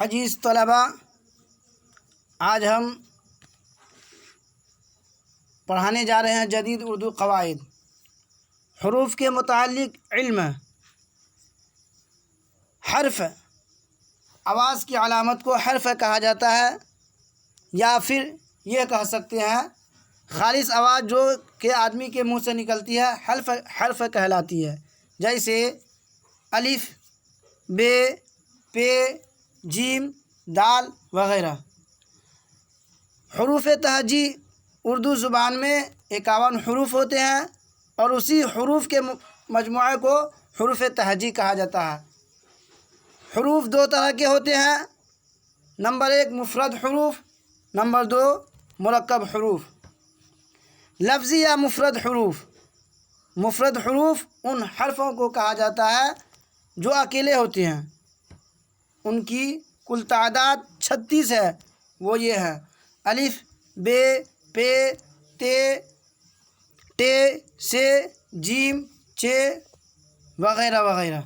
عزیز طلباء، آج ہم پڑھانے جا رہے ہیں جدید اردو قواعد۔ حروف کے متعلق علم۔ حرف، آواز کی علامت کو حرف کہا جاتا ہے، یا پھر یہ کہہ سکتے ہیں خالص آواز جو کہ آدمی کے منہ سے نکلتی ہے حرف کہلاتی ہے، جیسے الف، ب، پ، جیم، دال وغیرہ۔ حروف تہجی اردو زبان میں 51 حروف ہوتے ہیں، اور اسی حروف کے مجموعے کو حروف تہجی کہا جاتا ہے۔ حروف دو طرح کے ہوتے ہیں، نمبر 1 مفرد حروف، نمبر 2 مرکب حروف۔ لفظی یا مفرد حروف۔ مفرد حروف ان حرفوں کو کہا جاتا ہے جو اکیلے ہوتے ہیں، ان کی کل تعداد 36 ہے۔ وہ یہ ہے: الف، ب، پ، ت، ٹ، ث، ج، چ وغیرہ وغیرہ۔